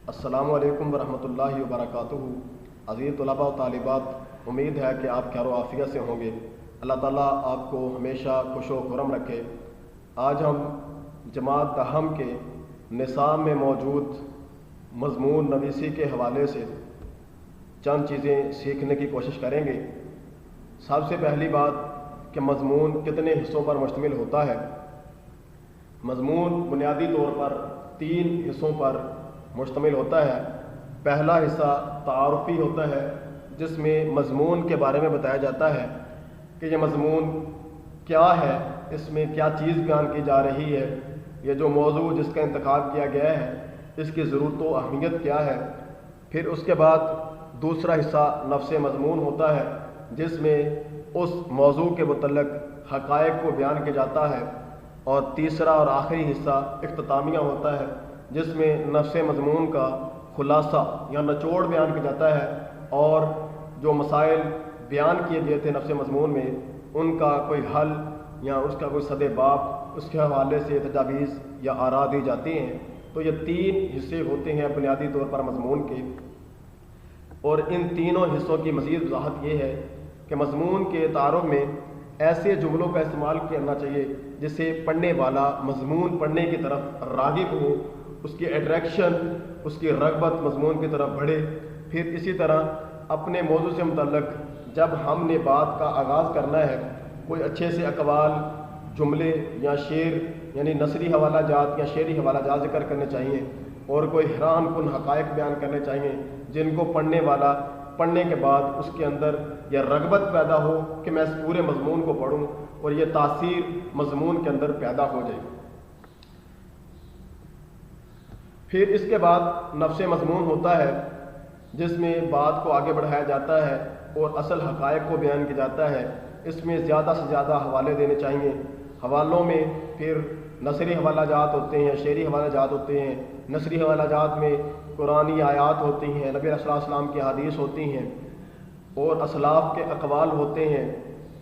السلام علیکم ورحمۃ اللہ وبرکاتہ۔ عزیز طلباء و طالبات، امید ہے کہ آپ خیر و عافیت سے ہوں گے۔ اللہ تعالیٰ آپ کو ہمیشہ خوش و خرم رکھے۔ آج ہم جماعت دہم کے نصاب میں موجود مضمون نویسی کے حوالے سے چند چیزیں سیکھنے کی کوشش کریں گے۔ سب سے پہلی بات کہ مضمون کتنے حصوں پر مشتمل ہوتا ہے۔ مضمون بنیادی طور پر 3 حصوں پر مشتمل ہوتا ہے۔ پہلا حصہ تعارفی ہوتا ہے، جس میں مضمون کے بارے میں بتایا جاتا ہے کہ یہ مضمون کیا ہے، اس میں کیا چیز بیان کی جا رہی ہے، یہ جو موضوع جس کا انتخاب کیا گیا ہے اس کی ضرورت و اہمیت کیا ہے۔ پھر اس کے بعد دوسرا حصہ نفس مضمون ہوتا ہے، جس میں اس موضوع کے متعلق حقائق کو بیان کیا جاتا ہے۔ اور تیسرا اور آخری حصہ اختتامیہ ہوتا ہے، جس میں نفس مضمون کا خلاصہ یا نچوڑ بیان کیا جاتا ہے اور جو مسائل بیان کیے گئے تھے نفس مضمون میں ان کا کوئی حل یا اس کا کوئی سد باب، اس کے حوالے سے تجاویز یا آراء دی جاتی ہیں۔ تو یہ 3 حصے ہوتے ہیں بنیادی طور پر مضمون کے، اور ان تینوں حصوں کی مزید وضاحت یہ ہے کہ مضمون کے تعارف میں ایسے جملوں کا استعمال کرنا چاہیے جس سے پڑھنے والا مضمون پڑھنے کی طرف راغب ہو، اس کی اٹریکشن، اس کی رغبت مضمون کی طرف بڑھے۔ پھر اسی طرح اپنے موضوع سے متعلق جب ہم نے بات کا آغاز کرنا ہے، کوئی اچھے سے اقوال، جملے یا شعر یعنی نثری حوالہ جات یا شعری حوالہ جات ذکر کرنے چاہیے، اور کوئی حیران کن حقائق بیان کرنے چاہیے جن کو پڑھنے والا پڑھنے کے بعد اس کے اندر یہ رغبت پیدا ہو کہ میں اس پورے مضمون کو پڑھوں اور یہ تاثیر مضمون کے اندر پیدا ہو جائے۔ پھر اس کے بعد نفس مضمون ہوتا ہے، جس میں بات کو آگے بڑھایا جاتا ہے اور اصل حقائق کو بیان کیا جاتا ہے۔ اس میں زیادہ سے زیادہ حوالے دینے چاہیے۔ حوالوں میں پھر نثری حوالہ جات ہوتے ہیں، شعری حوالہ جات ہوتے ہیں۔ نثری حوالہ جات میں قرآنی آیات ہوتی ہیں، نبی صلی اللہ علیہ وسلم کی حدیث ہوتی ہیں، اور اسلاف کے اقوال ہوتے ہیں،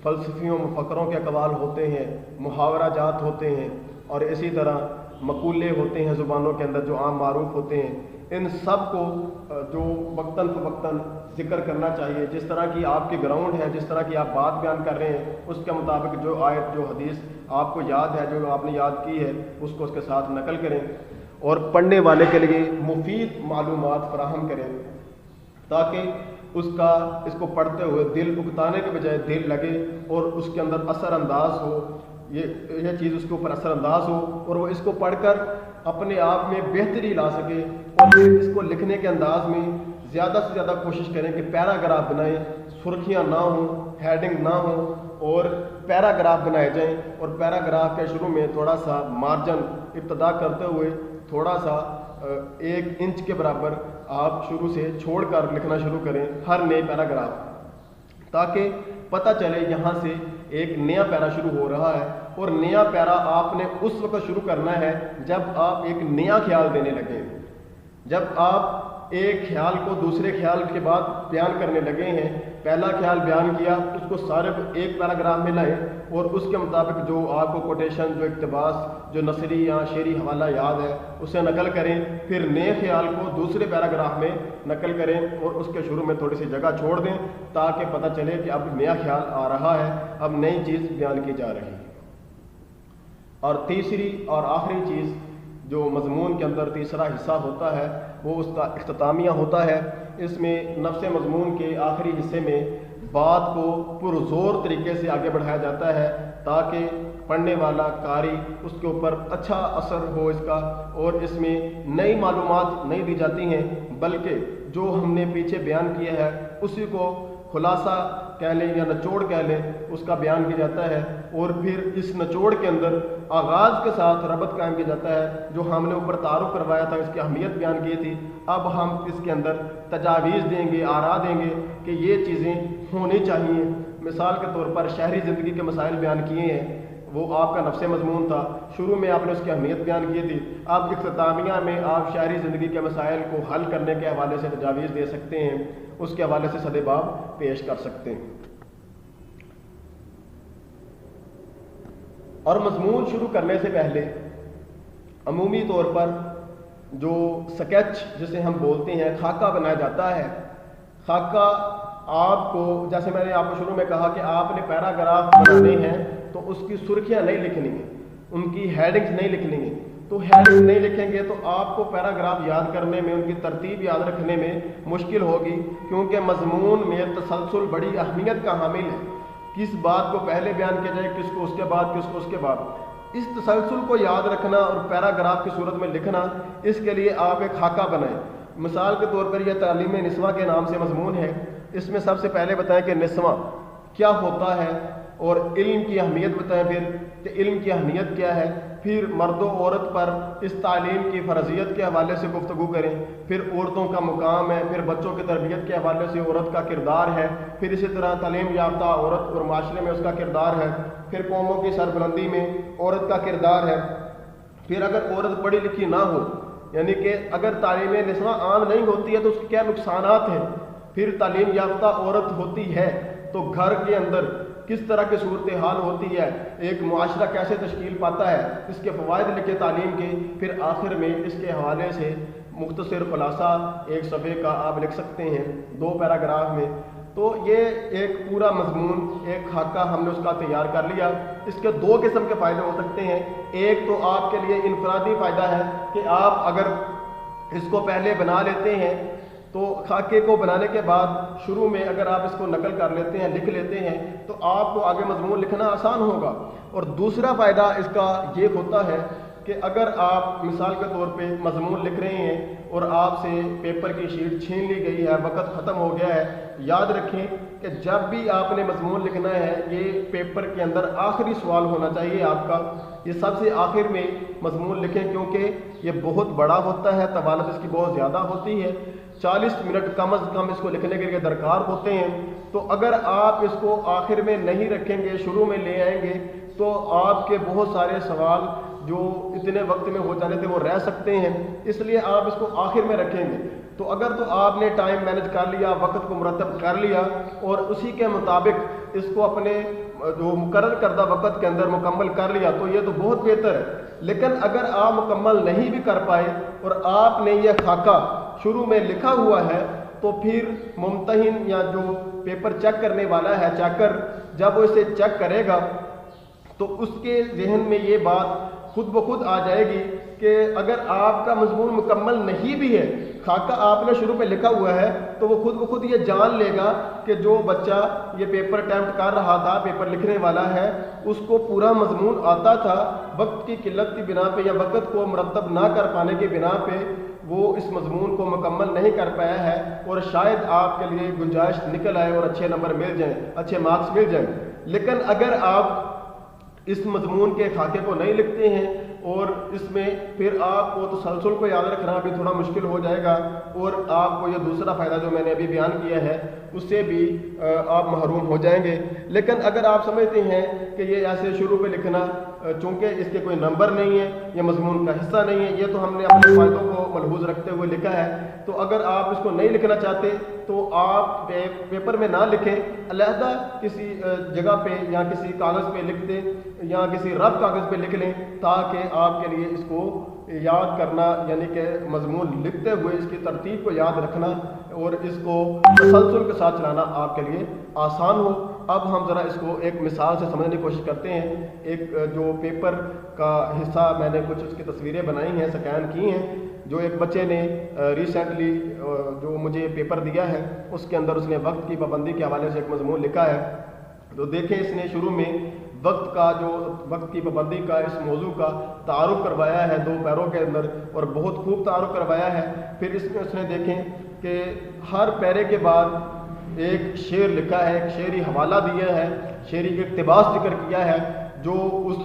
فلسفیوں مفکروں کے اقوال ہوتے ہیں، محاورہ جات ہوتے ہیں، اور اسی طرح مقولے ہوتے ہیں زبانوں کے اندر جو عام معروف ہوتے ہیں۔ ان سب کو جو وقتاً فوقتاً ذکر کرنا چاہیے، جس طرح کی آپ کی گراؤنڈ ہے، جس طرح کی آپ بات بیان کر رہے ہیں، اس کے مطابق جو آیت جو حدیث آپ کو یاد ہے، جو آپ نے یاد کی ہے، اس کو اس کے ساتھ نقل کریں اور پڑھنے والے کے لیے مفید معلومات فراہم کریں، تاکہ اس کو پڑھتے ہوئے دل اکتانے کے بجائے دل لگے اور اس کے اندر اثر انداز ہو، یہ چیز اس کے اوپر اثر انداز ہو، اور وہ اس کو پڑھ کر اپنے آپ میں بہتری لا سکے۔ اور پھر اس کو لکھنے کے انداز میں زیادہ سے زیادہ کوشش کریں کہ پیراگراف بنائیں، سرخیاں نہ ہوں، ہیڈنگ نہ ہوں، اور پیراگراف بنائے جائیں، اور پیراگراف کے شروع میں تھوڑا سا مارجن ابتدا کرتے ہوئے تھوڑا سا 1 انچ کے برابر آپ شروع سے چھوڑ کر لکھنا شروع کریں ہر نئے پیراگراف، تاکہ پتہ چلے یہاں سے ایک نیا پیرا شروع ہو رہا ہے۔ اور نیا پیرا آپ نے اس وقت شروع کرنا ہے جب آپ ایک نیا خیال دینے لگیں، جب آپ ایک خیال کو دوسرے خیال کے بعد بیان کرنے لگے ہیں۔ پہلا خیال بیان کیا، اس کو سارے ایک پیراگراف میں لائیں اور اس کے مطابق جو آپ کو کوٹیشن، جو اقتباس، جو نثری یا شعری حوالہ یاد ہے اسے نقل کریں۔ پھر نئے خیال کو دوسرے پیراگراف میں نقل کریں اور اس کے شروع میں تھوڑی سی جگہ چھوڑ دیں، تاکہ پتہ چلے کہ اب نیا خیال آ رہا ہے، اب نئی چیز بیان کی جا رہی ہے۔ اور تیسری اور آخری چیز جو مضمون کے اندر تیسرا حصہ ہوتا ہے وہ اس کا اختتامیہ ہوتا ہے۔ اس میں نفس مضمون کے آخری حصے میں بات کو پرزور طریقے سے آگے بڑھایا جاتا ہے، تاکہ پڑھنے والا قاری اس کے اوپر اچھا اثر ہو اس کا، اور اس میں نئی معلومات نہیں دی جاتی ہیں، بلکہ جو ہم نے پیچھے بیان کیا ہے اسی کو خلاصہ کہہ لیں یا نچوڑ کہہ لیں، اس کا بیان کیا جاتا ہے۔ اور پھر اس نچوڑ کے اندر آغاز کے ساتھ ربط قائم کیا جاتا ہے، جو ہم نے اوپر تعارف کروایا تھا، اس کی اہمیت بیان کی تھی۔ اب ہم اس کے اندر تجاویز دیں گے، آراء دیں گے کہ یہ چیزیں ہونی چاہیے۔ مثال کے طور پر شہری زندگی کے مسائل بیان کیے ہیں، وہ آپ کا نفس مضمون تھا، شروع میں آپ نے اس کی اہمیت بیان کی تھی۔ اب اختتامیہ میں آپ شہری زندگی کے مسائل کو حل کرنے کے حوالے سے تجاویز دے سکتے ہیں، اس کے حوالے سے سد باب پیش کر سکتے ہیں۔ اور مضمون شروع کرنے سے پہلے عمومی طور پر جو سکیچ جسے ہم بولتے ہیں خاکہ بنایا جاتا ہے. خاکہ آپ کو جیسے میں نے آپ کو شروع میں کہا کہ آپ نے پیراگراف بنانے ہیں تو اس کی سرخیاں نہیں لکھنی ہیں, ان کی ہیڈنگز نہیں لکھنی ہیں. تو ہیڈنگز نہیں لکھیں گے تو آپ کو پیراگراف یاد کرنے میں, ان کی ترتیب یاد رکھنے میں مشکل ہوگی, کیونکہ مضمون میں تسلسل بڑی اہمیت کا حامل ہے. کس بات کو پہلے بیان کیا جائے, کس کو اس کے بعد, کس کو اس کے بعد. اس تسلسل کو یاد رکھنا اور پیراگراف کی صورت میں لکھنا, اس کے لیے آپ ایک خاکہ بنائیں. مثال کے طور پر یہ تعلیم نسواں کے نام سے مضمون ہے. اس میں سب سے پہلے بتائیں کہ نسواں کیا ہوتا ہے, اور علم کی اہمیت بتائیں پھر کہ علم کی اہمیت کیا ہے. پھر مرد و عورت پر اس تعلیم کی فرضیت کے حوالے سے گفتگو کریں. پھر عورتوں کا مقام ہے, پھر بچوں کی تربیت کے حوالے سے عورت کا کردار ہے. پھر اسی طرح تعلیم یافتہ عورت اور معاشرے میں اس کا کردار ہے. پھر قوموں کی سربلندی میں عورت کا کردار ہے. پھر اگر عورت پڑھی لکھی نہ ہو, یعنی کہ اگر تعلیم نسواں عام نہیں ہوتی ہے تو اس کے کیا نقصانات ہیں. پھر تعلیم یافتہ عورت ہوتی ہے تو گھر کے اندر کس طرح کی صورتحال ہوتی ہے, ایک معاشرہ کیسے تشکیل پاتا ہے, اس کے فوائد لکھے تعلیم کے. پھر آخر میں اس کے حوالے سے مختصر خلاصہ ایک صفحے کا آپ لکھ سکتے ہیں 2 پیراگراف میں. تو یہ ایک پورا مضمون, ایک خاکہ ہم نے اس کا تیار کر لیا. اس کے 2 قسم کے فائدے ہو سکتے ہیں. ایک تو آپ کے لیے انفرادی فائدہ ہے کہ آپ اگر اس کو پہلے بنا لیتے ہیں تو خاکے کو بنانے کے بعد شروع میں اگر آپ اس کو نقل کر لیتے ہیں, لکھ لیتے ہیں, تو آپ کو آگے مضمون لکھنا آسان ہوگا. اور دوسرا فائدہ اس کا یہ ہوتا ہے کہ اگر آپ مثال کے طور پہ مضمون لکھ رہے ہیں اور آپ سے پیپر کی شیٹ چھین لی گئی ہے, وقت ختم ہو گیا ہے, یاد رکھیں کہ جب بھی آپ نے مضمون لکھنا ہے یہ پیپر کے اندر آخری سوال ہونا چاہیے آپ کا. یہ سب سے آخر میں مضمون لکھیں کیونکہ یہ بہت بڑا ہوتا ہے, طوالت اس کی بہت زیادہ ہوتی ہے. 40 منٹ کم از کم اس کو لکھنے کے لیے درکار ہوتے ہیں. تو اگر آپ اس کو آخر میں نہیں رکھیں گے, شروع میں لے آئیں گے, تو آپ کے بہت سارے سوال جو اتنے وقت میں ہو جانے تھے وہ رہ سکتے ہیں. اس لیے آپ اس کو آخر میں رکھیں گے. تو اگر تو آپ نے ٹائم مینج کر لیا, وقت کو مرتب کر لیا اور اسی کے مطابق اس کو اپنے جو مقرر کردہ وقت کے اندر مکمل کر لیا تو یہ تو بہت بہتر ہے. لیکن اگر آپ مکمل نہیں بھی کر پائے اور آپ نے یہ خاکہ شروع میں لکھا ہوا ہے, تو پھر ممتحن یا جو پیپر چیک کرنے والا ہے, چیکر, جب وہ اسے چیک کرے گا تو اس کے ذہن میں یہ بات خود بخود آ جائے گی کہ اگر آپ کا مضمون مکمل نہیں بھی ہے, خاکہ آپ نے شروع پہ لکھا ہوا ہے, تو وہ خود بخود یہ جان لے گا کہ جو بچہ یہ پیپر اٹیمپٹ کر رہا تھا, پیپر لکھنے والا ہے, اس کو پورا مضمون آتا تھا, وقت کی قلت کی بنا پہ یا وقت کو مرتب نہ کر پانے کی بنا پہ وہ اس مضمون کو مکمل نہیں کر پایا ہے, اور شاید آپ کے لیے گنجائش نکل آئے اور اچھے نمبر مل جائیں, اچھے مارکس مل جائیں. لیکن اگر آپ اس مضمون کے خاکے کو نہیں لکھتے ہیں اور اس میں پھر آپ کو تسلسل کو یاد رکھنا بھی تھوڑا مشکل ہو جائے گا, اور آپ کو یہ دوسرا فائدہ جو میں نے ابھی بیان کیا ہے اس سے بھی آپ محروم ہو جائیں گے. لیکن اگر آپ سمجھتے ہیں کہ یہ ایسے شروع پہ لکھنا چونکہ اس کے کوئی نمبر نہیں ہے, یہ مضمون کا حصہ نہیں ہے, یہ تو ہم نے اپنے فائدوں کو ملحوظ رکھتے ہوئے لکھا ہے, تو اگر آپ اس کو نہیں لکھنا چاہتے تو آپ پیپر میں نہ لکھیں, علیحدہ کسی جگہ پہ یا کسی کاغذ پہ لکھ دیں یا کسی رف کاغذ پہ لکھ لیں, تاکہ آپ کے لیے اس کو یاد کرنا, یعنی کہ مضمون لکھتے ہوئے اس کی ترتیب کو یاد رکھنا اور اس کو تسلسل کے ساتھ چلانا آپ کے لیے آسان ہو. اب ہم ذرا اس کو ایک مثال سے سمجھنے کی کوشش کرتے ہیں. ایک جو پیپر کا حصہ میں نے کچھ اس کی تصویریں بنائی ہیں, سکین کی ہیں, جو ایک بچے نے ریسنٹلی جو مجھے پیپر دیا ہے اس کے اندر اس نے وقت کی پابندی کے حوالے سے ایک مضمون لکھا ہے. تو دیکھیں اس نے شروع میں وقت کا جو وقت کی پابندی کا اس موضوع کا تعارف کروایا ہے 2 پیروں کے اندر, اور بہت خوب تعارف کروایا ہے. پھر اس میں اس نے دیکھیں کہ ہر پیرے کے بعد ایک شعر لکھا ہے, ایک شعری حوالہ دیا ہے, شعری اقتباس ذکر کیا ہے جو اس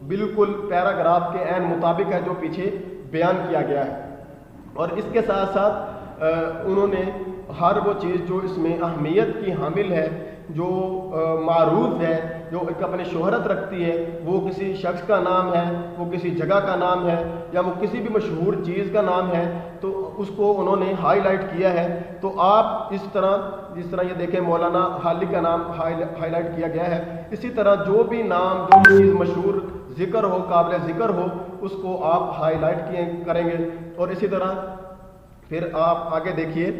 بالکل پیراگراف کے عین مطابق ہے جو پیچھے بیان کیا گیا ہے. اور اس کے ساتھ ساتھ انہوں نے ہر وہ چیز جو اس میں اہمیت کی حامل ہے, جو معروف ہے, جو ایک اپنی شہرت رکھتی ہے, وہ کسی شخص کا نام ہے, وہ کسی جگہ کا نام ہے, یا وہ کسی بھی مشہور چیز کا نام ہے, تو اس کو انہوں نے ہائی لائٹ کیا ہے. تو آپ اس طرح جس طرح یہ دیکھیں مولانا حالی کا نام ہائی لائٹ کیا گیا ہے, اسی طرح جو بھی نام جو بھی چیز مشہور ذکر ہو, قابل ذکر ہو, اس کو آپ ہائی لائٹ کریں گے. اور اسی طرح پھر آپ آگے دیکھیے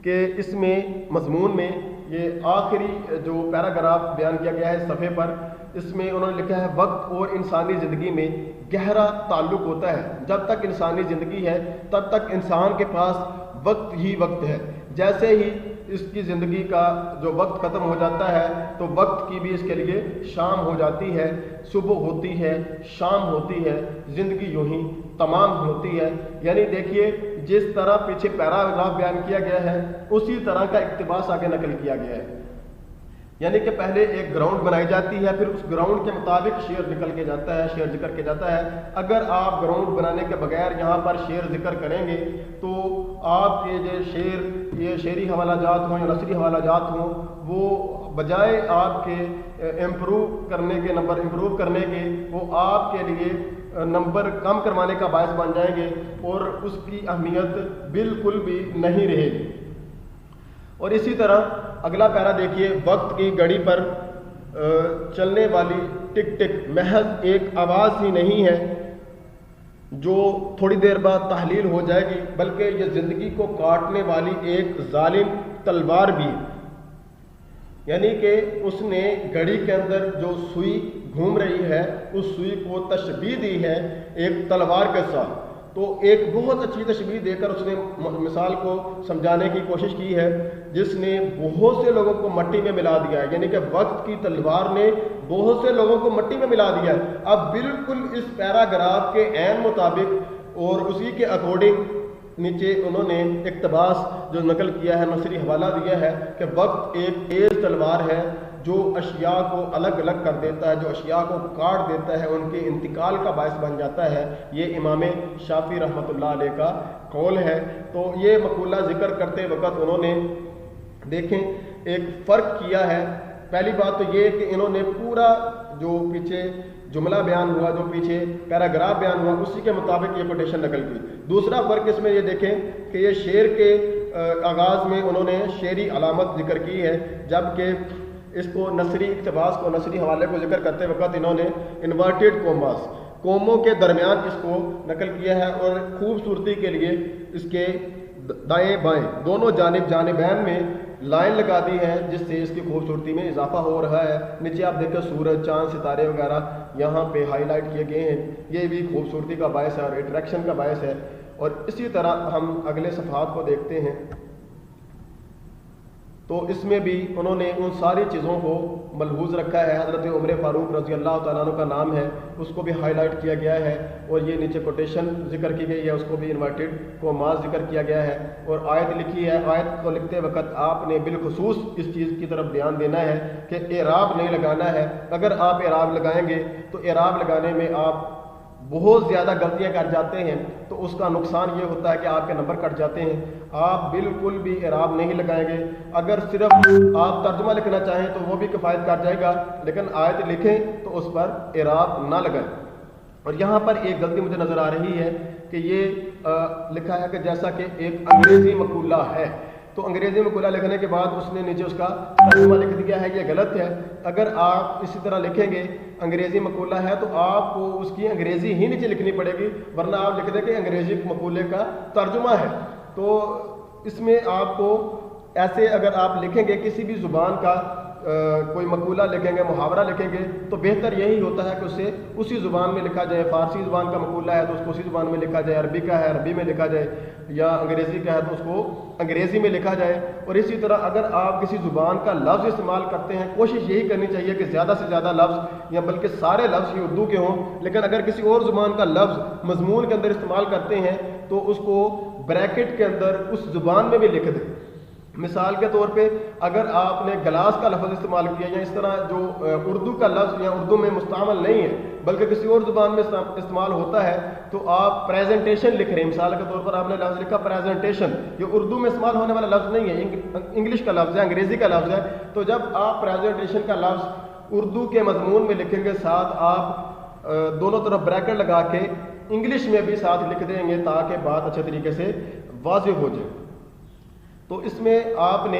کہ اس میں مضمون میں یہ آخری جو پیراگراف بیان کیا گیا ہے صفحے پر, اس میں انہوں نے لکھا ہے وقت اور انسانی زندگی میں گہرا تعلق ہوتا ہے. جب تک انسانی زندگی ہے تب تک انسان کے پاس وقت ہی وقت ہے. جیسے ہی اس کی زندگی کا جو وقت ختم ہو جاتا ہے تو وقت کی بھی اس کے لیے شام ہو جاتی ہے, صبح ہوتی ہے, شام ہوتی ہے, زندگی یوں ہی تمام ہوتی ہے. یعنی دیکھیے جس طرح پیچھے پیراگراف بیان کیا گیا ہے اسی طرح کا اقتباس آگے نقل کیا گیا ہے. یعنی کہ پہلے ایک گراؤنڈ بنائی جاتی ہے, پھر اس گراؤنڈ کے مطابق شعر نکل کے جاتا ہے, شعر ذکر کے جاتا ہے. اگر آپ گراؤنڈ بنانے کے بغیر یہاں پر شعر ذکر کریں گے تو آپ کے جو شعر, یہ شعری حوالہ جات ہوں یا نثری حوالہ جات ہوں, وہ بجائے آپ کے امپروو کرنے کے وہ آپ کے لیے نمبر کم کروانے کا باعث بن جائیں گے اور اس کی اہمیت بالکل بھی نہیں رہے گی. اور اسی طرح اگلا پیرا دیکھیے, وقت کی گھڑی پر چلنے والی ٹک ٹک محض ایک آواز ہی نہیں ہے جو تھوڑی دیر بعد تحلیل ہو جائے گی, بلکہ یہ زندگی کو کاٹنے والی ایک ظالم تلوار بھی ہے. یعنی کہ اس نے گھڑی کے اندر جو سوئی گھوم رہی ہے اس سوئی کو تشبیہ دی ہے ایک تلوار کے ساتھ. تو ایک بہت اچھی تشبیہ دے کر اس نے مثال کو سمجھانے کی کوشش کی ہے جس نے بہت سے لوگوں کو مٹی میں ملا دیا ہے. یعنی کہ وقت کی تلوار نے بہت سے لوگوں کو مٹی میں ملا دیا ہے. اب بالکل اس پیراگراف کے عین مطابق اور اسی کے اکارڈنگ نیچے انہوں نے اقتباس جو نقل کیا ہے, نثری حوالہ دیا ہے کہ وقت ایک تیز تلوار ہے جو اشیاء کو الگ الگ کر دیتا ہے, جو اشیاء کو کاٹ دیتا ہے, ان کے انتقال کا باعث بن جاتا ہے. یہ امام شافعی رحمۃ اللہ علیہ کا قول ہے. تو یہ مقولہ ذکر کرتے وقت انہوں نے دیکھیں ایک فرق کیا ہے. پہلی بات تو یہ کہ انہوں نے پورا جو پیچھے جملہ بیان ہوا, جو پیچھے پیراگراف بیان ہوا, اسی کے مطابق یہ کوٹیشن نقل کی. دوسرا فرق اس میں یہ دیکھیں کہ یہ شعر کے آغاز میں انہوں نے شعری علامت ذکر کی ہے, جبکہ اس کو نثری اقتباس کو, نثری حوالے کو ذکر کرتے وقت انہوں نے انورٹیڈ کوماس, کوموں کے درمیان اس کو نقل کیا ہے اور خوبصورتی کے لیے اس کے دائیں بائیں دونوں جانبین میں لائن لگا دی ہے جس سے اس کی خوبصورتی میں اضافہ ہو رہا ہے. نیچے آپ دیکھیں سورج, چاند, ستارے وغیرہ یہاں پہ ہائی لائٹ کیے گئے ہیں, یہ بھی خوبصورتی کا باعث ہے اور اٹریکشن کا باعث ہے. اور اسی طرح ہم اگلے صفحات کو دیکھتے ہیں تو اس میں بھی انہوں نے ان ساری چیزوں کو ملحوظ رکھا ہے. حضرت عمر فاروق رضی اللہ تعالیٰ عنہ کا نام ہے, اس کو بھی ہائی لائٹ کیا گیا ہے اور یہ نیچے کوٹیشن ذکر کی گئی ہے, اس کو بھی انورٹیڈ کوماس ذکر کیا گیا ہے. اور آیت لکھی ہے, آیت کو لکھتے وقت آپ نے بالخصوص اس چیز کی طرف دھیان دینا ہے کہ اعراب نہیں لگانا ہے. اگر آپ اعراب لگائیں گے تو اعراب لگانے میں آپ بہت زیادہ غلطیاں کر جاتے ہیں تو اس کا نقصان یہ ہوتا ہے کہ آپ کے نمبر کٹ جاتے ہیں. آپ بالکل بھی اعراب نہیں لگائیں گے. اگر صرف آپ ترجمہ لکھنا چاہیں تو وہ بھی کفایت کر جائے گا, لیکن آیت لکھیں تو اس پر اعراب نہ لگائیں. اور یہاں پر ایک غلطی مجھے نظر آ رہی ہے کہ یہ لکھا ہے کہ جیسا کہ ایک انگریزی مقولہ ہے, تو انگریزی مقولہ لکھنے کے بعد اس نے نیچے اس کا ترجمہ لکھ دیا ہے, یہ غلط ہے. اگر آپ اسی طرح لکھیں گے انگریزی مقولہ ہے تو آپ کو اس کی انگریزی ہی نیچے لکھنی پڑے گی, ورنہ آپ لکھ دیں کہ انگریزی مقولے کا ترجمہ ہے. تو اس میں آپ کو ایسے اگر آپ لکھیں گے کسی بھی زبان کا کوئی مقولہ لکھیں گے, محاورہ لکھیں گے, تو بہتر یہی ہوتا ہے کہ اسے اسی زبان میں لکھا جائے. فارسی زبان کا مقولہ ہے تو اس کو اسی زبان میں لکھا جائے, عربی کا ہے عربی میں لکھا جائے, یا انگریزی کا ہے تو اس کو انگریزی میں لکھا جائے. اور اسی طرح اگر آپ کسی زبان کا لفظ استعمال کرتے ہیں, کوشش یہی کرنی چاہیے کہ زیادہ سے زیادہ لفظ یا بلکہ سارے لفظ ہی اردو کے ہوں. لیکن اگر کسی اور زبان کا لفظ مضمون کے اندر استعمال کرتے ہیں تو اس کو بریکٹ کے اندر اس زبان میں بھی لکھ دیں. مثال کے طور پہ اگر آپ نے گلاس کا لفظ استعمال کیا یا اس طرح جو اردو کا لفظ یا اردو میں مستعمل نہیں ہے بلکہ کسی اور زبان میں استعمال ہوتا ہے تو آپ پریزنٹیشن لکھ رہے ہیں. مثال کے طور پر آپ نے لفظ لکھا پریزنٹیشن, یہ اردو میں استعمال ہونے والا لفظ نہیں ہے, انگلش کا لفظ ہے, انگریزی کا لفظ ہے. تو جب آپ پریزنٹیشن کا لفظ اردو کے مضمون میں لکھیں گے, ساتھ آپ دونوں طرف بریکٹ لگا کے انگلش میں بھی ساتھ لکھ دیں گے تاکہ بات اچھے طریقے سے واضح ہو جائے. تو اس میں آپ نے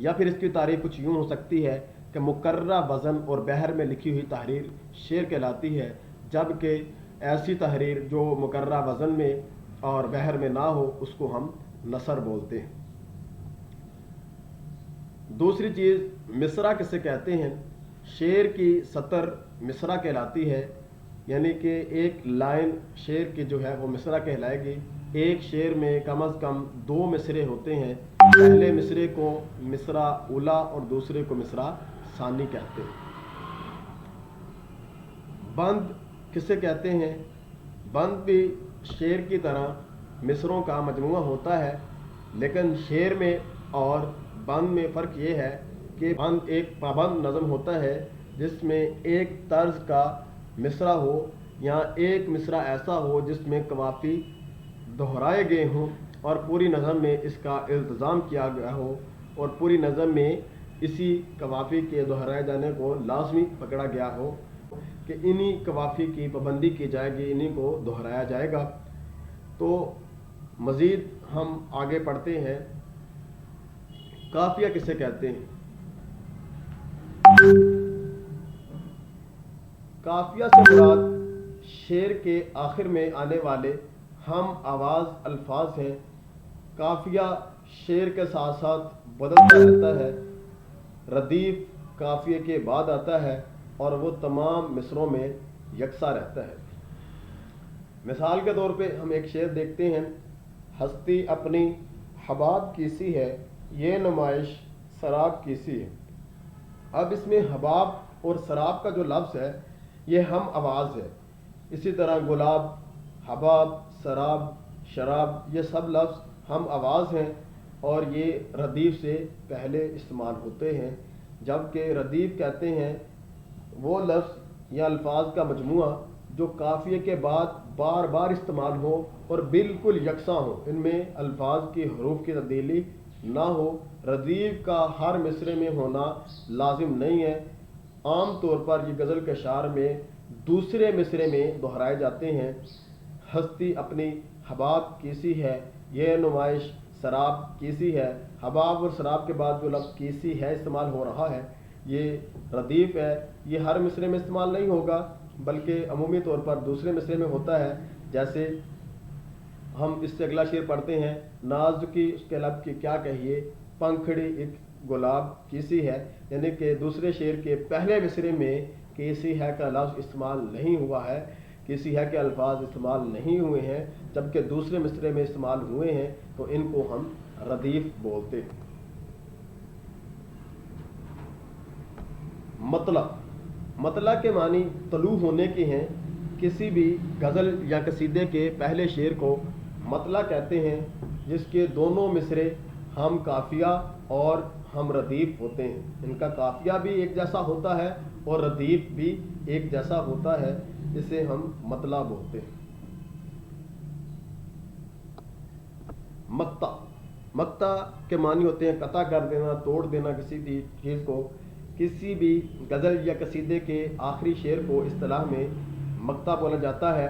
یا پھر اس کی تعریف کچھ یوں ہو سکتی ہے کہ مقررہ وزن اور بحر میں لکھی ہوئی تحریر شعر کہلاتی ہے، جبکہ ایسی تحریر جو مقررہ وزن میں اور بحر میں نہ ہو اس کو ہم نثر بولتے ہیں۔ دوسری چیز مصرع کسے کہتے ہیں؟ شعر کی سطر مصرع کہلاتی ہے، یعنی کہ ایک لائن شعر کی جو ہے وہ مصرع کہلائے گی۔ ایک شعر میں کم از کم 2 مصرے ہوتے ہیں، پہلے مصرے کو مصرع اولا اور دوسرے کو مصرع ثانی کہتے ہیں۔ بند کسے کہتے ہیں؟ بند بھی شعر کی طرح مصروں کا مجموعہ ہوتا ہے، لیکن شعر میں اور بند میں فرق یہ ہے کہ بند ایک پابند نظم ہوتا ہے جس میں ایک طرز کا مصرع ہو یا ایک مصرع ایسا ہو جس میں قوافی دہرائے گئے ہوں اور پوری نظم میں اس کا التزام کیا گیا ہو، اور پوری نظم میں اسی قوافی کے دہرائے جانے کو لازمی پکڑا گیا ہو کہ انہی قوافی کی پابندی کی جائے گی، انہی کو دہرایا جائے گا۔ تو مزید ہم آگے پڑھتے ہیں، قافیہ کسے کہتے ہیں؟ قافیہ سے مراد شعر کے آخر میں آنے والے ہم آواز الفاظ ہیں۔ قافیہ شعر کے ساتھ ساتھ بدلتا رہتا ہے، ردیف قافیے کے بعد آتا ہے اور وہ تمام مصروں میں یکساں رہتا ہے۔ مثال کے طور پہ ہم ایک شعر دیکھتے ہیں، ہستی اپنی حباب کیسی ہے، یہ نمائش سراب کیسی ہے۔ اب اس میں حباب اور سراب کا جو لفظ ہے یہ ہم آواز ہے۔ اسی طرح گلاب، حباب، سراب، شراب یہ سب لفظ ہم آواز ہیں اور یہ ردیف سے پہلے استعمال ہوتے ہیں، جبکہ ردیف کہتے ہیں وہ لفظ یا الفاظ کا مجموعہ جو قافیے کے بعد بار بار استعمال ہو اور بالکل یکساں ہو، ان میں الفاظ کی حروف کی تبدیلی نہ ہو۔ ردیف کا ہر مصرے میں ہونا لازم نہیں ہے، عام طور پر یہ غزل کے اشعار میں دوسرے مصرے میں دہرائے جاتے ہیں۔ ہستی اپنی حباب کیسی ہے، یہ نمائش سراب کیسی ہے۔ حباب اور سراب کے بعد جو لفظ کیسی ہے استعمال ہو رہا ہے یہ ردیف ہے، یہ ہر مصرے میں استعمال نہیں ہوگا بلکہ عمومی طور پر دوسرے مصرے میں ہوتا ہے۔ جیسے ہم اس سے اگلا شعر پڑھتے ہیں، نازکی اس کے لب کی کیا کہیے، پنکھڑی ایک گلاب کیسی ہے، یعنی کہ دوسرے شعر کے پہلے مصرے میں کیسی ہے کا لفظ استعمال نہیں ہوا ہے، کسی ہے کے الفاظ استعمال نہیں ہوئے ہیں، جبکہ دوسرے مصرے میں استعمال ہوئے ہیں تو ان کو ہم ردیف بولتے ہیں۔ مطلع، مطلع کے معنی طلوع ہونے کے ہیں۔ کسی بھی غزل یا قصیدے کے پہلے شعر کو مطلع کہتے ہیں جس کے دونوں مصرے ہم قافیہ اور ہم ردیف ہوتے ہیں۔ ان کا قافیہ بھی ایک جیسا ہوتا ہے اور ردیف بھی ایک جیسا ہوتا ہے، اسے ہم مطلع بولتے ہیں۔ مقطع، مقطع کے معنی ہوتے ہیں قطع کر دینا، توڑ دینا کسی چیز کو۔ کسی بھی غزل یا قصیدے کے آخری شعر کو اصطلاح میں مقطع بولا جاتا ہے،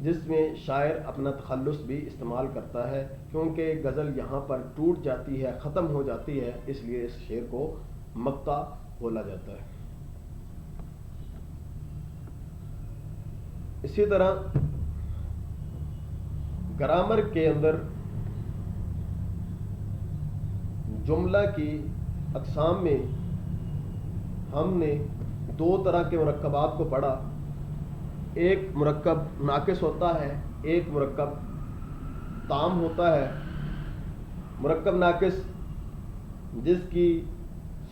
جس میں شاعر اپنا تخلص بھی استعمال کرتا ہے، کیونکہ غزل یہاں پر ٹوٹ جاتی ہے، ختم ہو جاتی ہے، اس لیے اس شعر کو مقطع بولا جاتا ہے۔ اسی طرح گرامر کے اندر جملہ کی اقسام میں ہم نے 2 طرح کے مرکبات کو پڑھا، ایک مرکب ناقص ہوتا ہے، ایک مرکب تام ہوتا ہے۔ مرکب ناقص جس کی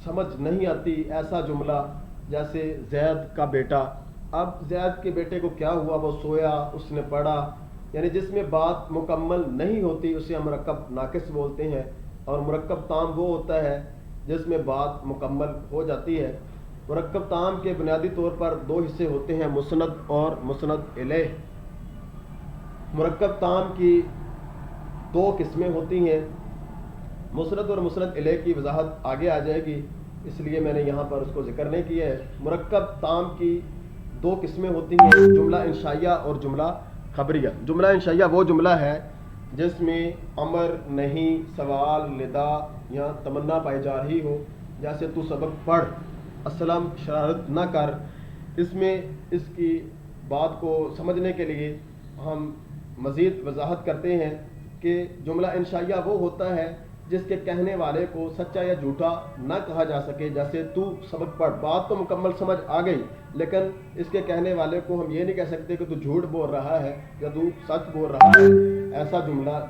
سمجھ نہیں آتی، ایسا جملہ جیسے زید کا بیٹا، اب زید کے بیٹے کو کیا ہوا، وہ سویا، اس نے پڑھا، یعنی جس میں بات مکمل نہیں ہوتی اسے ہم مرکب ناقص بولتے ہیں۔ اور مرکب تام وہ ہوتا ہے جس میں بات مکمل ہو جاتی ہے۔ مرکب تام کے بنیادی طور پر 2 حصے ہوتے ہیں، مسند اور مسند الیہ۔ مرکب تام کی 2 قسمیں ہوتی ہیں، مسند اور مسند الیہ کی وضاحت آگے آ جائے گی، اس لیے میں نے یہاں پر اس کو ذکر نہیں کیا ہے۔ مرکب تام کی 2 قسمیں ہوتی ہیں، جملہ انشائیہ اور جملہ خبریہ۔ جملہ انشائیہ وہ جملہ ہے جس میں امر، نہیں، سوال، ندا یا تمنا پائی جا رہی ہو، جیسے تو سبق پڑھ، اسلم شرارت نہ کر. اس میں اس کی بات کو سمجھنے کے لیے ہم مزید وضاحت کرتے ہیں کہ جملہ انشائیہ وہ ہوتا ہے جس کے کہنے والے کو سچا یا جھوٹا نہ کہا جا سکے. جیسے تو سبق پڑھ، بات تو مکمل سمجھ آ گئی، لیکن اس کے کہنے والے کو ہم یہ نہیں کہہ سکتے کہ تو جھوٹ بول رہا ہے یا تو سچ بول رہا ہے. ایسا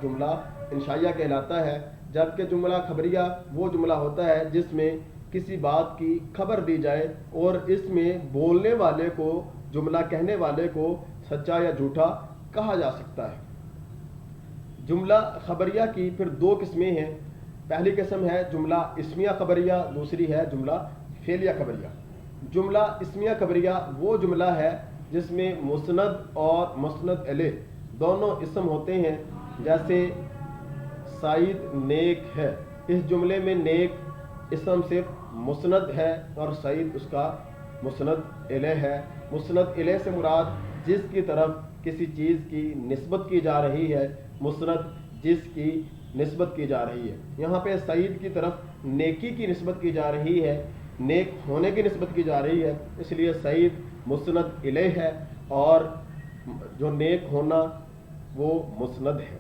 جملہ انشائیہ کہلاتا ہے. جبکہ جملہ خبریہ وہ جملہ ہوتا ہے جس میں کسی بات کی خبر دی جائے اور اس میں بولنے والے کو، جملہ کہنے والے کو سچا یا جھوٹا کہا جا سکتا ہے. جملہ خبریہ کی پھر دو قسمیں ہیں. پہلی قسم ہے جملہ اسمیہ خبریہ، دوسری ہے جملہ فعلیہ خبریہ. جملہ اسمیہ خبریہ وہ جملہ ہے جس میں مسند اور مسند الیہ دونوں اسم ہوتے ہیں. جیسے سعید نیک ہے، اس جملے میں نیک اسم صرف مسند ہے اور سعید اس کا مسند الیہ ہے. مسند الیہ سے مراد جس کی طرف کسی چیز کی نسبت کی جا رہی ہے، مسند جس کی نسبت کی جا رہی ہے. یہاں پہ سعید کی طرف نیکی کی نسبت کی جا رہی ہے، نیک ہونے کی نسبت کی جا رہی ہے، اس لیے سعید مسند الیہ ہے اور جو نیک ہونا وہ مسند ہے.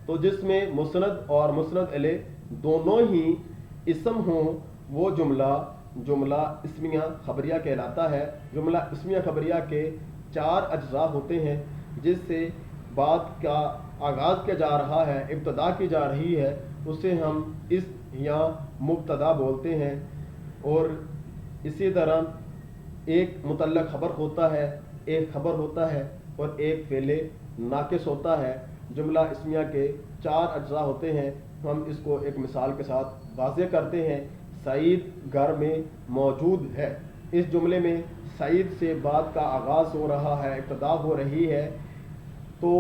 تو جس میں مسند اور مسند الیہ دونوں ہی اسم ہوں وہ جملہ اسمیہ خبریہ کہلاتا ہے. جملہ اسمیہ خبریہ کے 4 اجزاء ہوتے ہیں جس سے بات کا آغاز کیا جا رہا ہے، ابتدا کی جا رہی ہے، اسے ہم اسم یا مبتدا بولتے ہیں. اور اسی طرح ایک متعلق خبر ہوتا ہے، ایک خبر ہوتا ہے اور ایک فعل ناقص ہوتا ہے. جملہ اسمیہ کے 4 اجزاء ہوتے ہیں. ہم اس کو ایک مثال کے ساتھ واضح کرتے ہیں. سعید گھر میں موجود ہے. اس جملے میں سعید سے بات کا آغاز ہو رہا ہے، ابتدا ہو رہی ہے، تو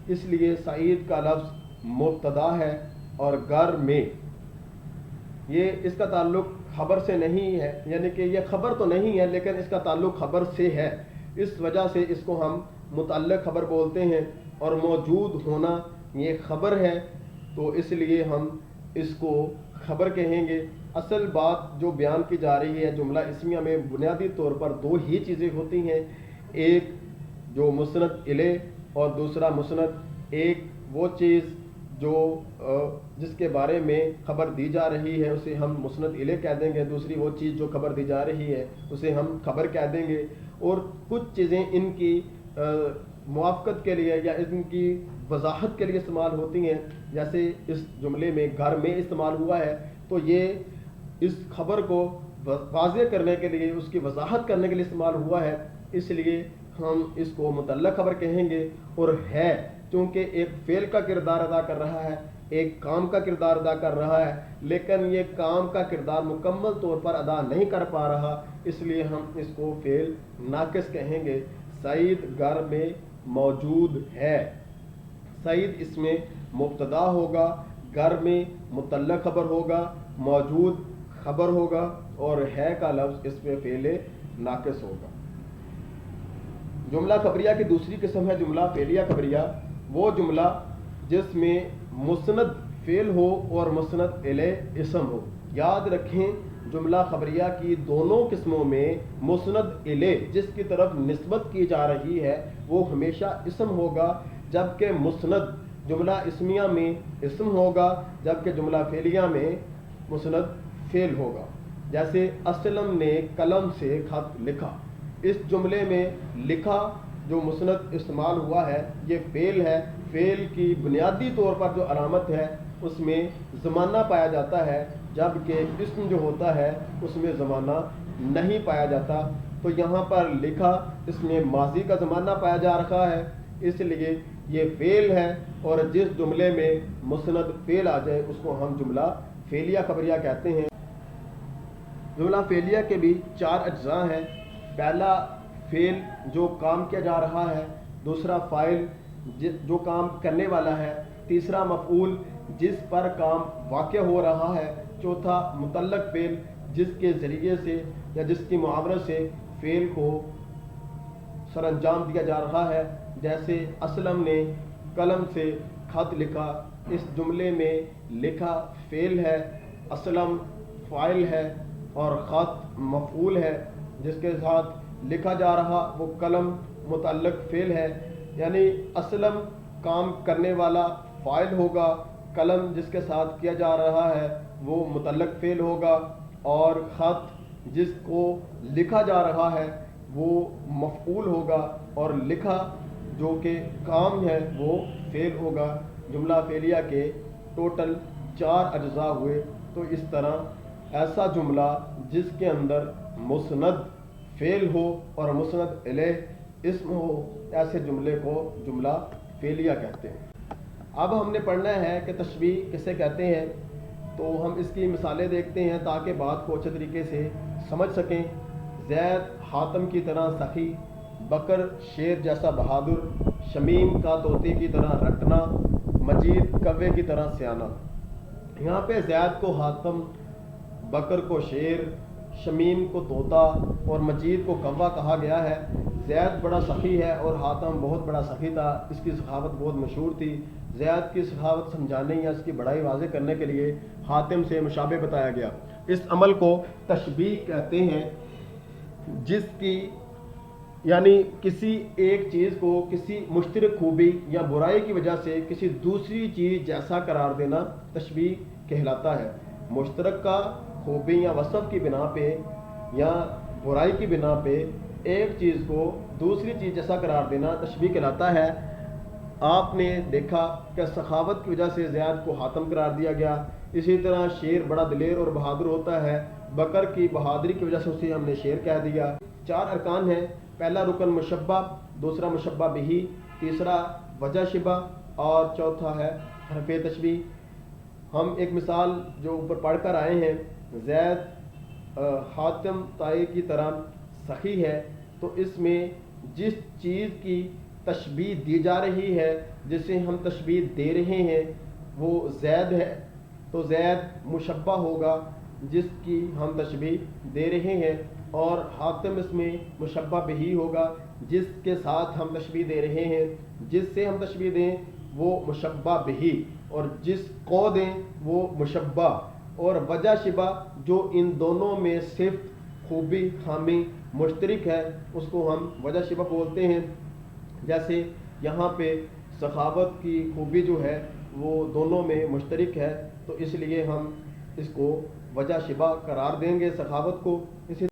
اس لیے سعید کا لفظ مبتدا ہے اور گھر میں یہ اس کا تعلق خبر سے نہیں ہے، یعنی کہ یہ خبر تو نہیں ہے لیکن اس کا تعلق خبر سے ہے. اس وجہ سے اس کو ہم متعلق خبر بولتے ہیں اور موجود ہونا یہ خبر ہے، تو اس لیے ہم اس کو خبر کہیں گے. اصل بات جو بیان کی جا رہی ہے جملہ اسمیہ میں بنیادی طور پر 2 ہی چیزیں ہوتی ہیں، ایک جو مسند الیہ اور دوسرا مسند. ایک وہ چیز جو جس کے بارے میں خبر دی جا رہی ہے اسے ہم مسند الیہ کہہ دیں گے، دوسری وہ چیز جو خبر دی جا رہی ہے اسے ہم خبر کہہ دیں گے. اور کچھ چیزیں ان کی موافقت کے لیے یا ان کی وضاحت کے لیے استعمال ہوتی ہیں. جیسے اس جملے میں گھر میں استعمال ہوا ہے تو یہ اس خبر کو واضح کرنے کے لیے، اس کی وضاحت کرنے کے لیے استعمال ہوا ہے، اس لیے ہم اس کو متعلق خبر کہیں گے. اور ہے چونکہ ایک فعل کا کردار ادا کر رہا ہے، ایک کام کا کردار ادا کر رہا ہے، لیکن یہ کام کا کردار مکمل طور پر ادا نہیں کر پا رہا، اس لیے ہم اس کو فعل ناقص کہیں گے. سعید گھر میں موجود ہے. سعید اس میں مبتدا ہوگا، گھر میں متعلق خبر ہوگا، موجود خبر ہوگا اور ہے کا لفظ اس میں فعل ناقص ہوگا. جملہ خبریہ کی دوسری قسم ہے جملہ فعلیہ خبریہ. وہ جملہ جس میں مسند فعل ہو اور مسند الیہ اسم ہو. یاد رکھیں جملہ خبریہ کی دونوں قسموں میں مسند الیہ جس کی طرف نسبت کی جا رہی ہے وہ ہمیشہ اسم ہوگا، جبکہ مسند جملہ اسمیہ میں اسم ہوگا، جبکہ جملہ فعلیہ میں مسند فعل ہوگا. جیسے اسلم نے قلم سے خط لکھا. اس جملے میں لکھا جو مسند استعمال ہوا ہے یہ فعل ہے. فعل کی بنیادی طور پر جو علامت ہے اس میں زمانہ پایا جاتا ہے، جبکہ اسم جو ہوتا ہے اس میں زمانہ نہیں پایا جاتا. تو یہاں پر لکھا اس میں ماضی کا زمانہ پایا جا رہا ہے، اس لیے یہ فعل ہے. اور جس جملے میں مسند فعل آ جائے اس کو ہم جملہ فعلیہ خبریہ کہتے ہیں. جملہ فعلیہ کے بھی 4 اجزاء ہیں. پہلا فعل جو کام کیا جا رہا ہے، دوسرا فاعل جو کام کرنے والا ہے، تیسرا مفعول جس پر کام واقع ہو رہا ہے، چوتھا متعلق فعل جس کے ذریعے سے یا جس کی معاونت سے فعل کو سر انجام دیا جا رہا ہے. جیسے اسلم نے قلم سے خط لکھا، اس جملے میں لکھا فعل ہے، اسلم فاعل ہے اور خط مفعول ہے، جس کے ساتھ لکھا جا رہا وہ قلم متعلق فعل ہے، یعنی اسلم کام کرنے والا فاعل ہوگا، قلم جس کے ساتھ کیا جا رہا ہے وہ متعلق فعل ہوگا، اور خط جس کو لکھا جا رہا ہے وہ مفعول ہوگا، اور لکھا جو کہ کام ہے وہ فعل ہوگا۔ جملہ فعلیہ کے ٹوٹل 4 اجزاء ہوئے۔ تو اس طرح ایسا جملہ جس کے اندر مسند فعل ہو اور مسند الیہ اسم ہو، ایسے جملے کو جملہ فعلیہ کہتے ہیں۔ اب ہم نے پڑھنا ہے کہ تشبیہ کسے کہتے ہیں، تو ہم اس کی مثالیں دیکھتے ہیں تاکہ بات کو اچھے طریقے سے سمجھ سکیں۔ زید حاتم کی طرح سخی، بکر شیر جیسا بہادر، شمیم کا طوطی کی طرح رٹنا، مجید کوے کی طرح سیانہ۔ یہاں پہ زید کو حاتم، بکر کو شیر، شمیم کو طوطا اور مجید کو کوا کہا گیا ہے۔ زید بڑا سخی ہے اور حاتم بہت بڑا سخی تھا، اس کی سخاوت بہت مشہور تھی۔ زید کی سخاوت سمجھانے یا اس کی بڑائی واضح کرنے کے لیے حاتم سے مشابہ بتایا گیا۔ اس عمل کو تشبیہ کہتے ہیں، جس کی یعنی کسی ایک چیز کو کسی مشترک خوبی یا برائی کی وجہ سے کسی دوسری چیز جیسا قرار دینا تشبیہ کہلاتا ہے۔ مشترکہ خوبی یا وصف کی بنا پہ یا برائی کی بنا پہ ایک چیز کو دوسری چیز جیسا قرار دینا تشبیہ کہلاتا ہے۔ آپ نے دیکھا کہ سخاوت کی وجہ سے زید کو حاتم قرار دیا گیا، اسی طرح شیر بڑا دلیر اور بہادر ہوتا ہے، بکر کی بہادری کی وجہ سے اسے ہم نے شیر کہہ دیا۔ 4 ارکان ہیں، پہلا رکن مشبہ، دوسرا مشبہ بہی، تیسرا وجہ شبہ اور چوتھا ہے حرف تشبیہ۔ ہم ایک مثال جو اوپر پڑھ کر آئے ہیں، زید حاتم طائی کی طرح سخی ہے، تو اس میں جس چیز کی تشبیہ دی جا رہی ہے، جسے ہم تشبیہ دے رہے ہیں وہ زید ہے، تو زید مشبہ ہوگا جس کی ہم تشبیہ دے رہے ہیں، اور حاتم اس میں مشبہ بہی ہوگا جس کے ساتھ ہم تشبیہ دے رہے ہیں۔ جس سے ہم تشبیہ دیں وہ مشبہ بہی، اور جس کو دیں وہ مشبہ، اور وجہ شبہ جو ان دونوں میں صفت خوبی خامی مشترک ہے اس کو ہم وجہ شبہ بولتے ہیں۔ جیسے یہاں پہ سخاوت کی خوبی جو ہے وہ دونوں میں مشترک ہے، تو اس لیے ہم اس کو وجہ شبہ قرار دیں گے سخاوت کو۔ اسی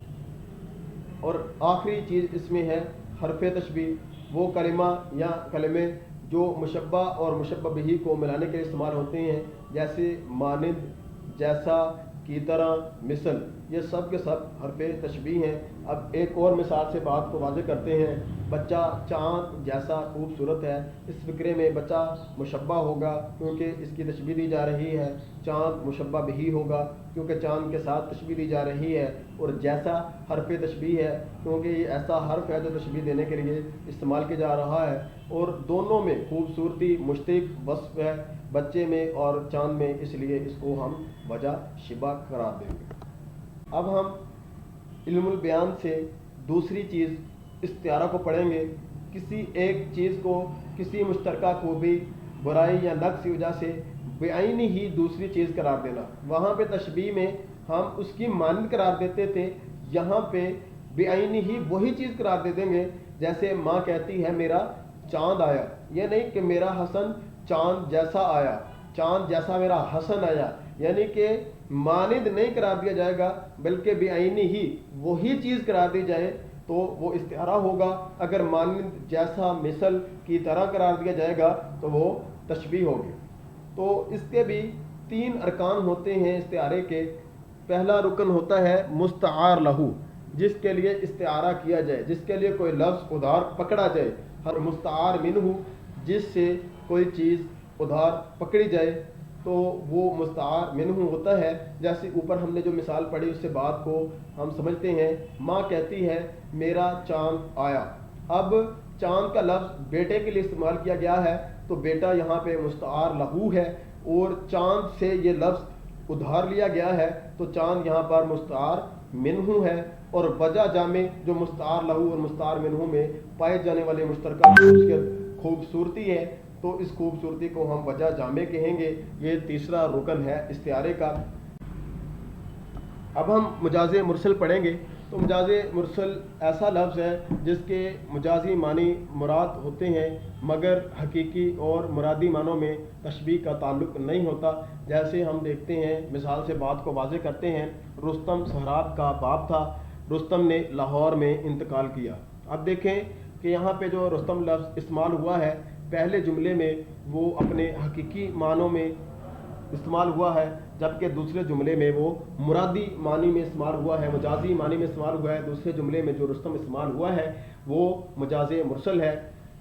اور آخری چیز اس میں ہے حرف تشبیہ، وہ کلمہ یا کلمے جو مشبہ اور مشبہ بہی کو ملانے کے لیے استعمال ہوتے ہیں، جیسے مانند، جیسا، کی طرح، مثل، یہ سب کے سب حرف تشبیہ ہیں۔ اب ایک اور مثال سے بات کو واضح کرتے ہیں۔ بچہ چاند جیسا خوبصورت ہے، اس فقرے میں بچہ مشبہ ہوگا کیونکہ اس کی تشبیہ دی جا رہی ہے، چاند مشبہ بہی ہوگا کیونکہ چاند کے ساتھ تشبیہ دی جا رہی ہے، اور جیسا حرف تشبیہ ہے کیونکہ یہ ایسا حرف ہے جو تشبیہ دینے کے لیے استعمال کیا جا رہا ہے، اور دونوں میں خوبصورتی مشترک وصف ہے، بچے میں اور چاند میں، اس لیے اس کو ہم وجہ شبہ قرار دیں گے۔ اب ہم علم البیان سے دوسری چیز استعارہ کو پڑھیں گے۔ کسی ایک چیز کو کسی مشترکہ خوبی، برائی یا نقص کی وجہ سے بعین ہی دوسری چیز قرار دینا۔ وہاں پہ تشبیہ میں ہم اس کی مانند قرار دیتے تھے، یہاں پہ بعین ہی وہی چیز قرار دے دیں گے۔ جیسے ماں کہتی ہے میرا چاند آیا، یہ نہیں کہ میرا حسن چاند جیسا آیا، چاند جیسا میرا حسن آیا، یعنی کہ مانند نہیں قرار دیا جائے گا بلکہ بعین ہی وہی چیز قرار دی جائے تو وہ استعارہ ہوگا۔ اگر مانند، جیسا، مثل، کی طرح قرار دیا جائے گا تو وہ تشبیہ ہوگی۔ تو اس کے بھی 3 ارکان ہوتے ہیں استعارے کے۔ پہلا رکن ہوتا ہے مستعار لہو، جس کے لیے استعارہ کیا جائے، جس کے لیے کوئی لفظ ادھار پکڑا جائے، ہر مستعار منہ، جس سے کوئی چیز ادھار پکڑی جائے تو وہ مستعار منہ ہوتا ہے۔ جیسے اوپر ہم نے جو مثال پڑھی اس سے بات کو ہم سمجھتے ہیں۔ ماں کہتی ہے میرا چاند آیا، اب چاند کا لفظ بیٹے کے لیے استعمال کیا گیا ہے تو بیٹا یہاں پہ مستعار لہو ہے، اور چاند سے یہ لفظ ادھار لیا گیا ہے تو چاند یہاں پر مستعار منہ ہے۔ اور وجہ جامع جو مستعار لہو اور مستعار منہ میں پائے جانے والے مشترکہ خوبصورتی ہے، تو اس خوبصورتی کو ہم وجہ جامع کہیں گے. یہ تیسرا رکن ہے استعارے کا. اب ہم مجاز مرسل پڑھیں گے. تو مجاز مرسل ایسا لفظ ہے جس کے مجازی معنی مراد ہوتے ہیں مگر حقیقی اور مرادی معنوں میں تشبیہ کا تعلق نہیں ہوتا. جیسے ہم دیکھتے ہیں، مثال سے بات کو واضح کرتے ہیں. رستم سہراب کا باب تھا. رستم نے لاہور میں انتقال کیا. اب دیکھیں کہ یہاں پہ جو رستم لفظ استعمال ہوا ہے، پہلے جملے میں وہ اپنے حقیقی معنوں میں استعمال ہوا ہے، جبکہ دوسرے جملے میں وہ مرادی معنی میں استعمال ہوا ہے، مجازی معنی میں استعمال ہوا ہے. دوسرے جملے میں جو رستم استعمال ہوا ہے وہ مجاز مرسل ہے.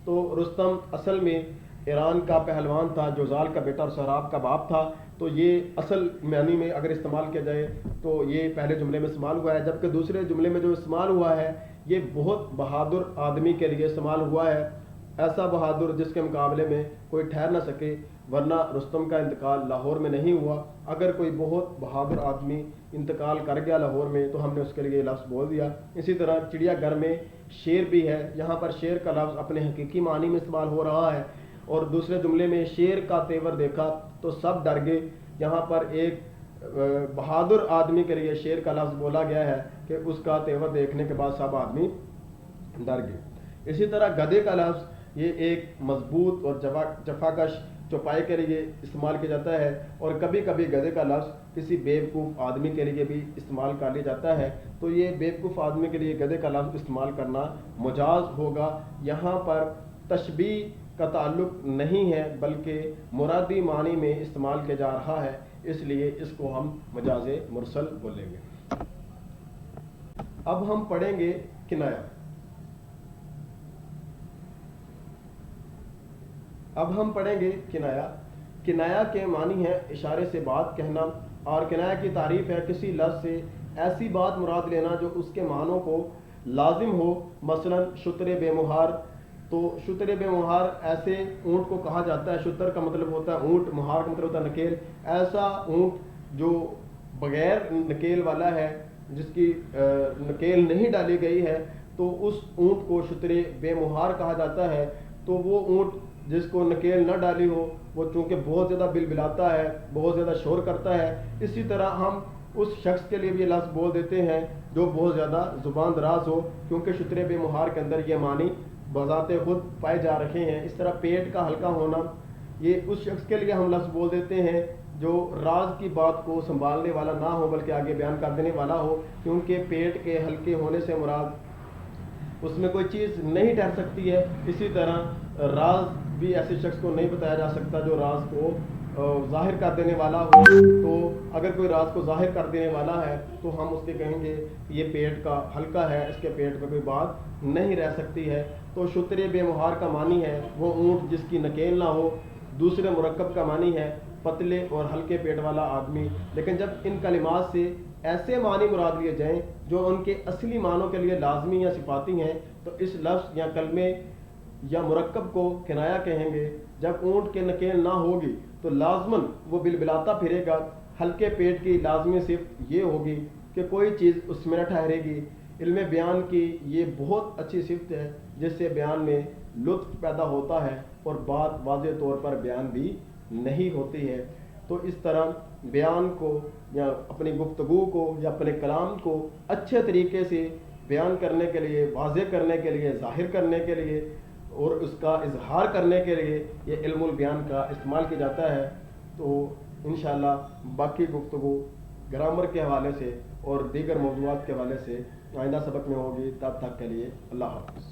تو رستم اصل میں ایران کا پہلوان تھا، جوزال کا بیٹا اور سہراب کا باپ تھا. تو یہ اصل معنی میں اگر استعمال کیا جائے تو یہ پہلے جملے میں استعمال ہوا ہے، جبکہ دوسرے جملے میں جو استعمال ہوا ہے یہ بہت بہادر آدمی کے لیے استعمال ہوا ہے. ایسا بہادر جس کے مقابلے میں کوئی ٹھہر نہ سکے، ورنہ رستم کا انتقال لاہور میں نہیں ہوا. اگر کوئی بہت بہادر آدمی انتقال کر گیا لاہور میں تو ہم نے اس کے لیے لفظ بول دیا. اسی طرح چڑیا گھر میں شیر بھی ہے. یہاں پر شیر کا لفظ اپنے حقیقی معنی میں استعمال ہو رہا ہے، اور دوسرے جملے میں شیر کا تیور دیکھا تو سب ڈر گئے. یہاں پر ایک بہادر آدمی کے لیے شیر کا لفظ بولا گیا ہے کہ اس کا تیور دیکھنے کے بعد سب آدمی ڈر گئے. اسی طرح گدھے کا لفظ یہ ایک مضبوط اور جفاکش چوپائے کے لیے استعمال کیا جاتا ہے، اور کبھی کبھی گدھے کا لفظ کسی بیوقوف آدمی کے لیے بھی استعمال کر لیا جاتا ہے. تو یہ بیوقوف آدمی کے لیے گدھے کا لفظ استعمال کرنا مجاز ہوگا. یہاں پر تشبیہ کا تعلق نہیں ہے بلکہ مرادی معنی میں استعمال کیا جا رہا ہے، اس لیے اس کو ہم مجاز مرسل بولیں گے. اب ہم پڑھیں گے کنایا. کنایا کے معنی ہے اشارے سے بات کہنا، اور کنایا کی تعریف ہے کسی لفظ سے ایسی بات مراد لینا جو اس کے معنوں کو لازم ہو. مثلا شتر بے مہار. تو شتر بے مہار ایسے اونٹ کو کہا جاتا ہے. شتر کا مطلب ہوتا ہے اونٹ، مہار کا مطلب ہوتا ہے نکیل. ایسا اونٹ جو بغیر نکیل والا ہے، جس کی نکیل نہیں ڈالی گئی ہے، تو اس اونٹ کو شتر بے مہار کہا جاتا ہے. تو وہ اونٹ جس کو نکیل نہ ڈالی ہو، وہ چونکہ بہت زیادہ بلبلاتا ہے، بہت زیادہ شور کرتا ہے. اسی طرح ہم اس شخص کے لیے بھی یہ لفظ بول دیتے ہیں جو بہت زیادہ زبان دراز ہو، کیونکہ شتر بے مہار کے اندر یہ معنی بذات خود پائے جا رہے ہیں. اس طرح پیٹ کا ہلکا ہونا، یہ اس شخص کے لیے ہم لفظ بول دیتے ہیں جو راز کی بات کو سنبھالنے والا نہ ہو بلکہ آگے بیان کر دینے والا ہو. کیونکہ پیٹ کے ہلکے ہونے سے مراد اس میں کوئی چیز نہیں ٹھہر سکتی ہے. اسی طرح راز بھی ایسے شخص کو نہیں بتایا جا سکتا جو راز کو ظاہر کر دینے والا ہو. تو اگر کوئی راز کو ظاہر کر دینے والا ہے تو ہم اس کے کہیں گے یہ پیٹ کا ہلکا ہے، اس کے پیٹ میں کوئی بات نہیں رہ سکتی ہے. تو شتر بے مہار کا معنی ہے وہ اونٹ جس کی نکیل نہ ہو. دوسرے مرکب کا معنی ہے پتلے اور ہلکے پیٹ والا آدمی. لیکن جب ان کلمات سے ایسے معنی مراد لیے جائیں جو ان کے اصلی معنوں کے لیے لازمی یا صفاتی ہیں تو اس لفظ یا کلمے یا مرکب کو کنایا کہیں گے. جب اونٹ کے نکیل نہ ہوگی تو لازماً وہ بلبلاتا پھرے گا. ہلکے پیٹ کی لازمی صفت یہ ہوگی کہ کوئی چیز اس میں نہ ٹھہرے گی. علم بیان کی یہ بہت اچھی صفت ہے جس سے بیان میں لطف پیدا ہوتا ہے اور بات واضح طور پر بیان بھی نہیں ہوتی ہے. تو اس طرح بیان کو یا اپنی گفتگو کو یا اپنے کلام کو اچھے طریقے سے بیان کرنے کے لیے، واضح کرنے کے لیے، ظاہر کرنے کے لیے اور اس کا اظہار کرنے کے لیے یہ علم البیان کا استعمال کیا جاتا ہے. تو انشاءاللہ باقی گفتگو گرامر کے حوالے سے اور دیگر موضوعات کے حوالے سے آئندہ سبق میں ہوگی. تب تک کے لیے اللہ حافظ.